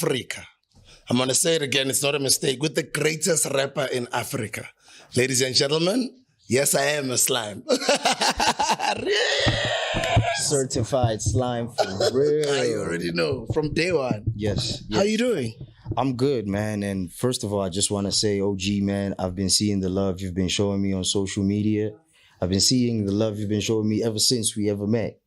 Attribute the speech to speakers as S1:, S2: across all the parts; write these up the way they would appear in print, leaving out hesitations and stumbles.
S1: Africa. I'm going to say it again, it's not a mistake, with the greatest rapper in Africa. Ladies and gentlemen, yes, I am a slime.
S2: Certified slime for real.
S1: I already know, from day one.
S2: Yes.
S1: How you doing?
S2: I'm good, man. And first of all, I just want to say, OG, man, I've been seeing the love you've been showing me on social media. I've been seeing the love you've been showing me ever since we ever met.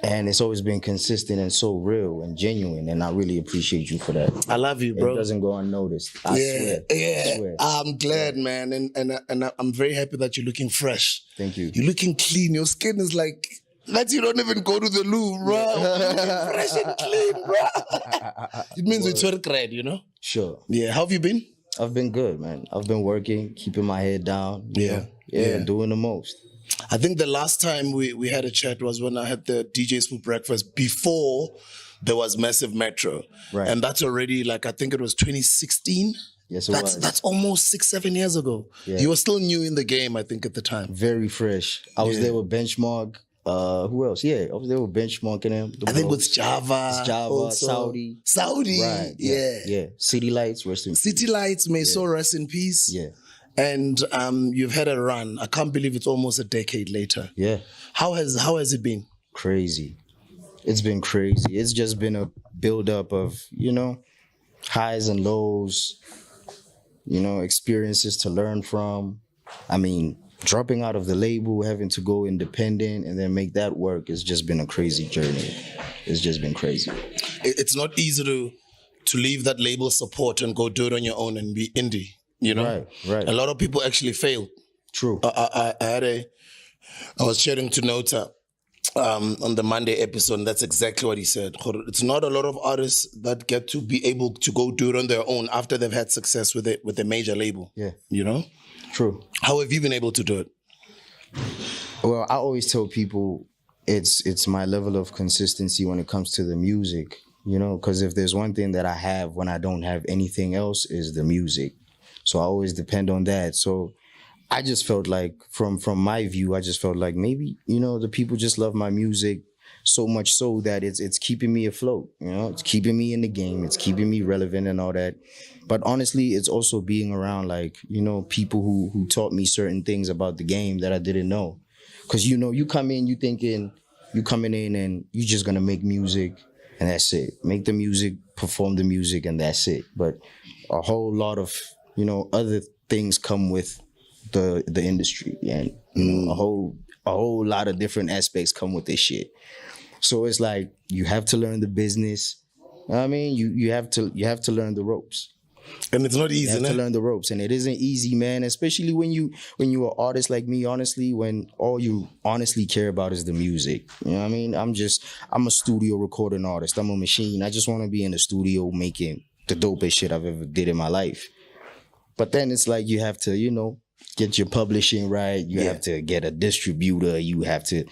S2: And it's always been consistent and so real and genuine. And I really appreciate you for that.
S1: I love you, bro.
S2: It doesn't go unnoticed. I swear.
S1: Yeah.
S2: I swear.
S1: I'm glad, man. And I'm very happy that you're looking fresh.
S2: Thank you.
S1: You're looking clean. Your skin is like you don't even go to the loo, bro. You're looking fresh and clean, bro. It means it's very great, you know?
S2: Sure.
S1: Yeah. How have you been?
S2: I've been good, man. I've been working, keeping my head down.
S1: Yeah.
S2: Doing the most.
S1: I think the last time we had a chat was when I had the DJs for breakfast before there was Massive Metro.
S2: Right.
S1: And that's already I think it was 2016.
S2: Yes, it was.
S1: That's almost 6-7 years ago. Yeah. You were still new in the game, I think, at the time.
S2: Very fresh. I was there with Benchmark. Who else? Yeah, I was there with Benchmark and them.
S1: I think with Java.
S2: Saudi.
S1: Right.
S2: Yeah. City Lights, rest in peace.
S1: City Lights, may so rest in peace.
S2: Yeah.
S1: And you've had a run. I can't believe it's almost a decade later.
S2: Yeah.
S1: How has it been?
S2: Crazy. It's been crazy. It's just been a build-up of, highs and lows, experiences to learn from. I mean, dropping out of the label, having to go independent and then make that work, it's just been a crazy journey. It's just been crazy.
S1: It's not easy to leave that label support and go do it on your own and be indie.
S2: Right.
S1: A lot of people actually fail.
S2: True.
S1: I was chatting to Nota on the Monday episode, and that's exactly what he said. It's not a lot of artists that get to be able to go do it on their own after they've had success with a major label.
S2: Yeah. True.
S1: How have you been able to do it?
S2: Well, I always tell people it's my level of consistency when it comes to the music, because if there's one thing that I have when I don't have anything else is the music. So I always depend on that. So I just felt like, from my view, I just felt like maybe, the people just love my music so much so that it's keeping me afloat. It's keeping me in the game. It's keeping me relevant and all that. But honestly, it's also being around people who taught me certain things about the game that I didn't know. Because, you come in, you coming in and you're just going to make music and that's it. Make the music, perform the music, and that's it. But a whole lot of other things come with the industry, and a whole lot of different aspects come with this shit. So it's like you have to learn the business. I mean, you have to learn the ropes.
S1: And it's not easy,
S2: You have to learn the ropes, and it isn't easy, man. Especially when you're an artist like me, honestly, when all you honestly care about is the music. You know what I mean? I'm a studio recording artist. I'm a machine. I just want to be in the studio making the dopest shit I've ever did in my life. But then it's like you have to, get your publishing right. You have to get a distributor. You have to,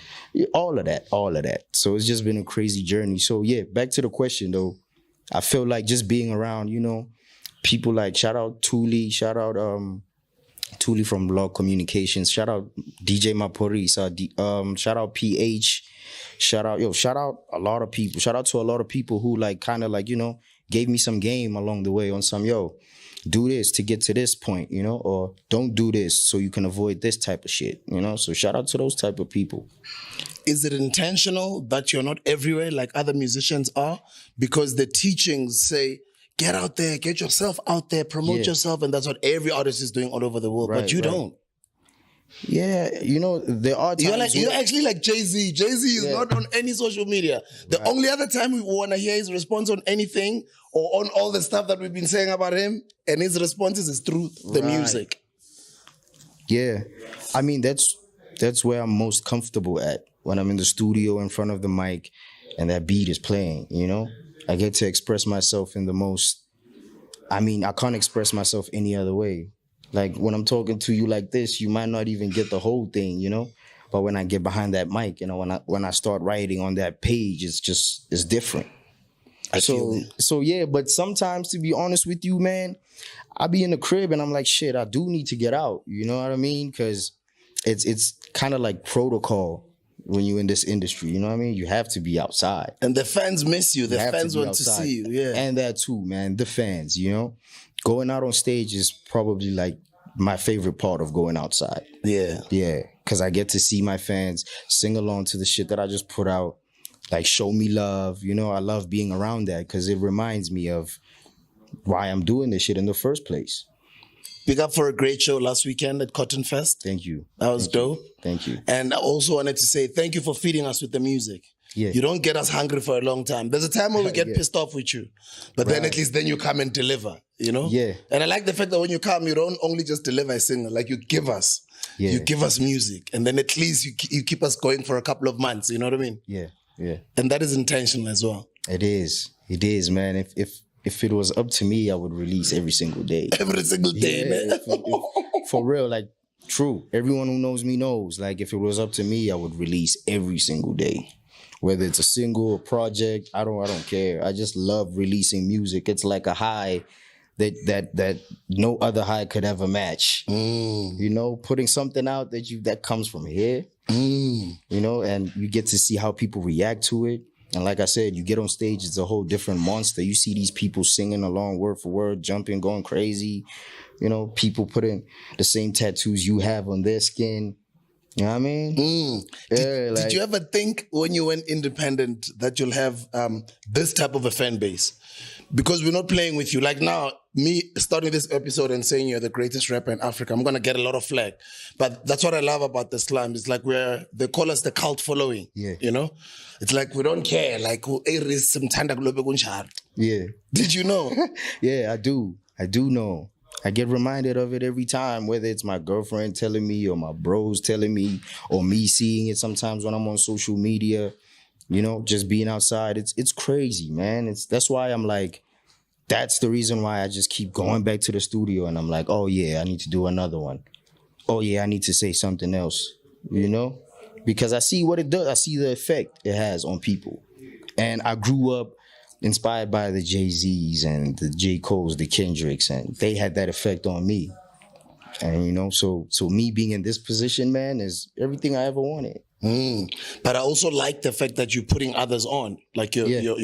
S2: all of that. So it's just been a crazy journey. So yeah, back to the question though. I feel like just being around, people like, shout out Thuli, Thuli from Blog Communications, shout out DJ Maporis, shout out PH, shout out a lot of people. Shout out to a lot of people who gave me some game along the way on some, do this to get to this point, or don't do this so you can avoid this type of shit, So shout out to those type of people.
S1: Is it intentional that you're not everywhere like other musicians are? Because the teachings say, get out there, get yourself out there, promote yourself, and that's what every artist is doing all over the world, but you don't.
S2: Yeah, there are times
S1: you're actually like Jay-Z. Jay-Z is not on any social media. The only other time we want to hear his response on anything or on all the stuff that we've been saying about him, and his responses is through the music.
S2: Yeah. I mean, that's where I'm most comfortable at, when I'm in the studio in front of the mic and that beat is playing, I get to express myself in the most, I can't express myself any other way. Like when I'm talking to you like this, you might not even get the whole thing, But when I get behind that mic, when I start writing on that page, it's different. So yeah, but sometimes, to be honest with you, man, I be in the crib and I'm like, shit, I do need to get out. You know what I mean? Because it's kind of like protocol. when you're in this industry. You know what I mean? You have to be outside.
S1: And the fans miss you. The
S2: have to
S1: fans
S2: be
S1: want
S2: outside.
S1: to see you. Yeah.
S2: And that too, man. The fans, you know? Going out on stage is probably like my favorite part of going outside.
S1: Yeah.
S2: Yeah. Because I get to see my fans sing along to the shit that I just put out. Like, show me love. You know, I love being around that because it reminds me of why I'm doing this shit in the first place.
S1: Big up for a great show last weekend at Cotton Fest.
S2: Thank you.
S1: That was dope.
S2: Thank you.
S1: And I also wanted to say thank you for feeding us with the music.
S2: Yeah.
S1: You don't get us hungry for a long time. There's a time when we get pissed off with you. But then at least then you come and deliver, you know?
S2: Yeah.
S1: And I like the fact that when you come, you don't only just deliver a single, like you give us.
S2: Yeah.
S1: You give us music. And then at least you keep us going for a couple of months, you know what I mean?
S2: Yeah. Yeah.
S1: And that is intentional as well.
S2: It is. It is, man. If it was up to me, I would release every single day.
S1: Every single day, man.
S2: For real, like, true. Everyone who knows me knows. Like, if it was up to me, I would release every single day. Whether it's a single, a project, I don't care. I just love releasing music. It's like a high that no other high could ever match. You know, putting something out that comes from here. You know, and you get to see how people react to it. And like I said, you get on stage, it's a whole different monster. You see these people singing along word for word, jumping, going crazy. You know, people putting the same tattoos you have on their skin. You know what I mean?
S1: Did you ever think when you went independent that you'll have this type of a fan base? Because we're not playing with you. Like now, me starting this episode and saying you're the greatest rapper in Africa, I'm going to get a lot of flack. But that's what I love about the slum. It's like they call us the cult following.
S2: Yeah.
S1: You know? It's like we don't care. Like, A-reece mthanda kulobe kunjalo.
S2: Yeah.
S1: Did you know?
S2: Yeah, I do. I do know. I get reminded of it every time, whether it's my girlfriend telling me or my bros telling me or me seeing it sometimes when I'm on social media. You know, just being outside, it's crazy, man. That's why I'm like, that's the reason why I just keep going back to the studio and I'm like, oh yeah, I need to do another one. Oh yeah, I need to say something else, you know? Because I see what it does. I see the effect it has on people. And I grew up inspired by the Jay-Z's and the J. Cole's, the Kendricks, and they had that effect on me. And, you know, so me being in this position, man, is everything I ever wanted.
S1: But I also like the fact that you're putting others on. Like you're